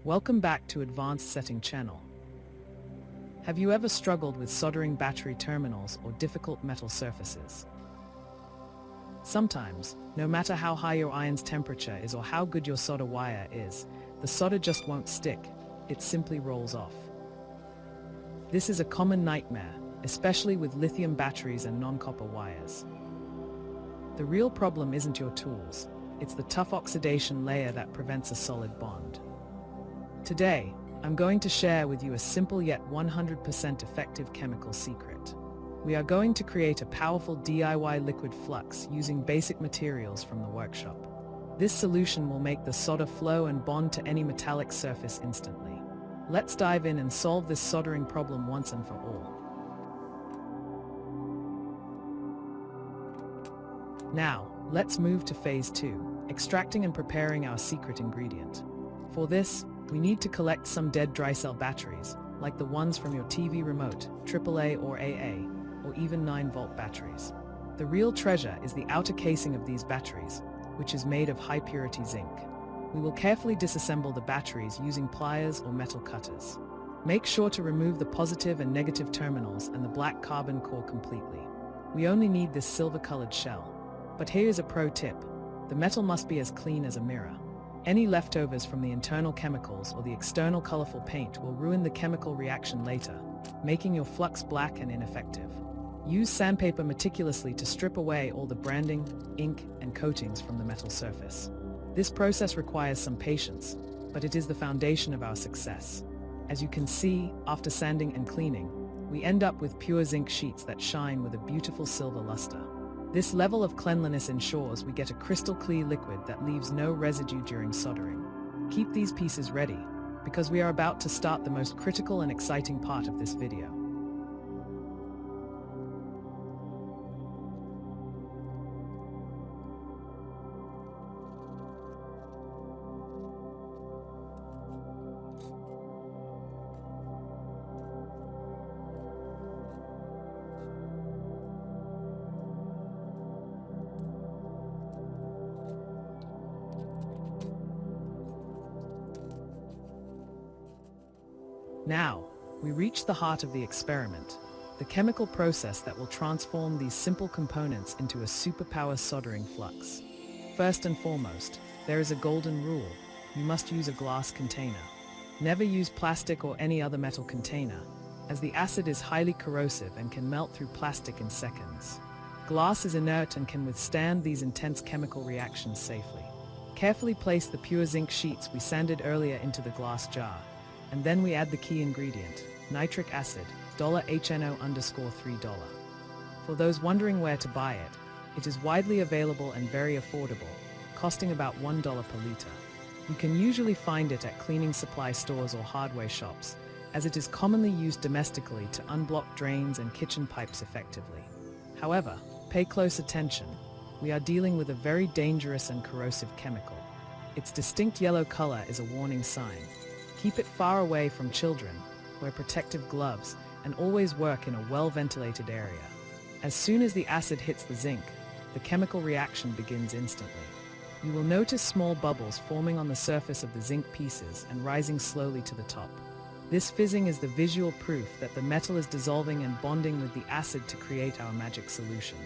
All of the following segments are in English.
Welcome back to Advanced Setting channel. Have you ever struggled with soldering battery terminals or difficult metal surfaces? Sometimes, no matter how high your iron's temperature is or how good your solder wire is, the solder just won't stick. It simply rolls off. This is a common nightmare, especially with lithium batteries and non-copper wires. The real problem isn't your tools, it's the tough oxidation layer that prevents a solid bond. Today, I'm going to share with you a simple yet 100% effective chemical secret. We are going to create a powerful DIY liquid flux using basic materials from the workshop. This solution will make the solder flow and bond to any metallic surface instantly. Let's dive in and solve this soldering problem once and for all. Now, let's move to phase 2, extracting and preparing our secret ingredient. For this, we need to collect some dead dry cell batteries, like the ones from your TV remote, AAA or AA, or even 9-volt batteries. The real treasure is the outer casing of these batteries, which is made of high-purity zinc. We will carefully disassemble the batteries using pliers or metal cutters. Make sure to remove the positive and negative terminals and the black carbon core completely. We only need this silver-colored shell. But here is a pro tip. The metal must be as clean as a mirror. Any leftovers from the internal chemicals or the external colorful paint will ruin the chemical reaction later, making your flux black and ineffective. Use sandpaper meticulously to strip away all the branding, ink, and coatings from the metal surface. This process requires some patience, but it is the foundation of our success. As you can see, after sanding and cleaning, we end up with pure zinc sheets that shine with a beautiful silver luster. This level of cleanliness ensures we get a crystal clear liquid that leaves no residue during soldering. Keep these pieces ready, because we are about to start the most critical and exciting part of this video. Now, we reach the heart of the experiment, the chemical process that will transform these simple components into a superpower soldering flux. First and foremost, there is a golden rule. You must use a glass container. Never use plastic or any other metal container, as the acid is highly corrosive and can melt through plastic in seconds. Glass is inert and can withstand these intense chemical reactions safely. Carefully place the pure zinc sheets we sanded earlier into the glass jar. And then we add the key ingredient, nitric acid, $HNO_3. For those wondering where to buy it, it is widely available and very affordable, costing about $1 per liter. You can usually find it at cleaning supply stores or hardware shops, as it is commonly used domestically to unblock drains and kitchen pipes effectively. However, pay close attention. We are dealing with a very dangerous and corrosive chemical. Its distinct yellow color is a warning sign. Keep it far away from children, wear protective gloves, and always work in a well-ventilated area. As soon as the acid hits the zinc, the chemical reaction begins instantly. You will notice small bubbles forming on the surface of the zinc pieces and rising slowly to the top. This fizzing is the visual proof that the metal is dissolving and bonding with the acid to create our magic solution.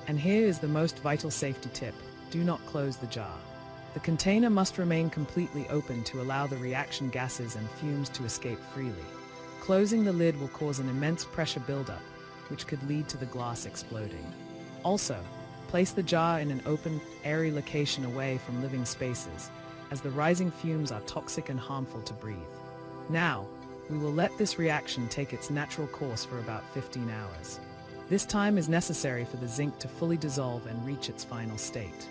And here is the most vital safety tip: do not close the jar. The container must remain completely open to allow the reaction gases and fumes to escape freely. Closing the lid will cause an immense pressure buildup, which could lead to the glass exploding. Also, place the jar in an open, airy location away from living spaces, as the rising fumes are toxic and harmful to breathe. Now, we will let this reaction take its natural course for about 15 hours. This time is necessary for the zinc to fully dissolve and reach its final state.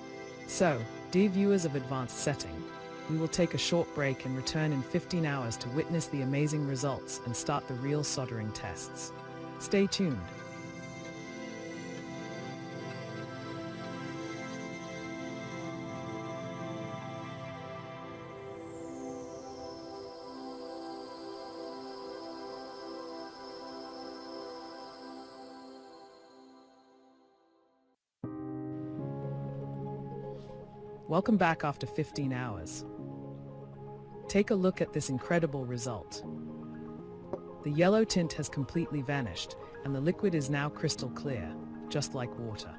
So, dear viewers of Advanced Setting, we will take a short break and return in 15 hours to witness the amazing results and start the real soldering tests. Stay tuned. Welcome back after 15 hours. Take a look at this incredible result. The yellow tint has completely vanished, and the liquid is now crystal clear, just like water.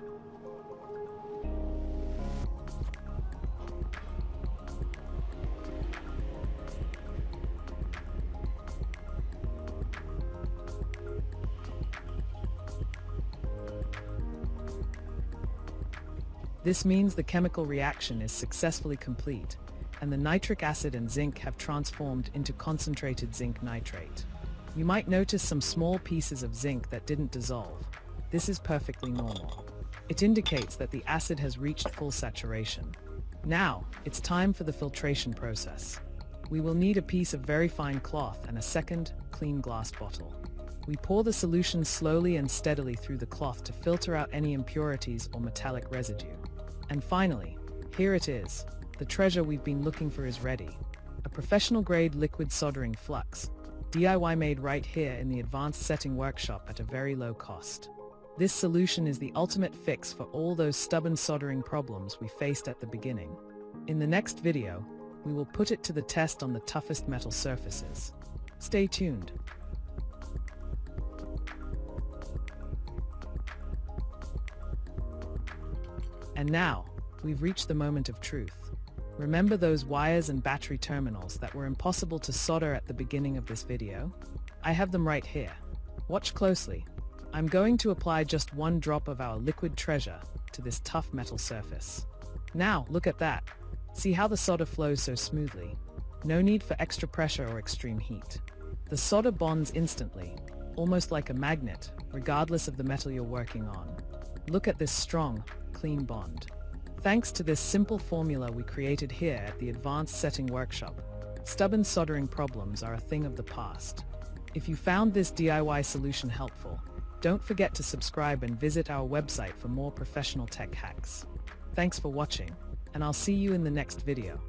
This means the chemical reaction is successfully complete, and the nitric acid and zinc have transformed into concentrated zinc nitrate. You might notice some small pieces of zinc that didn't dissolve. This is perfectly normal. It indicates that the acid has reached full saturation. Now, it's time for the filtration process. We will need a piece of very fine cloth and a second, clean glass bottle. We pour the solution slowly and steadily through the cloth to filter out any impurities or metallic residue. And finally, here it is. The treasure we've been looking for is ready. A professional-grade liquid soldering flux, DIY made right here in the advanced setting workshop at a very low cost. This solution is the ultimate fix for all those stubborn soldering problems we faced at the beginning. In the next video, we will put it to the test on the toughest metal surfaces. Stay tuned. And now, we've reached the moment of truth. Remember those wires and battery terminals that were impossible to solder at the beginning of this video? I have them right here. Watch closely. I'm going to apply just one drop of our liquid treasure to this tough metal surface. Now, look at that. See how the solder flows so smoothly? No need for extra pressure or extreme heat. The solder bonds instantly, almost like a magnet, regardless of the metal you're working on. Look at this strong, clean bond. Thanks to this simple formula we created here at the Advanced Setting Workshop, stubborn soldering problems are a thing of the past. If you found this DIY solution helpful, don't forget to subscribe and visit our website for more professional tech hacks. Thanks for watching, and I'll see you in the next video.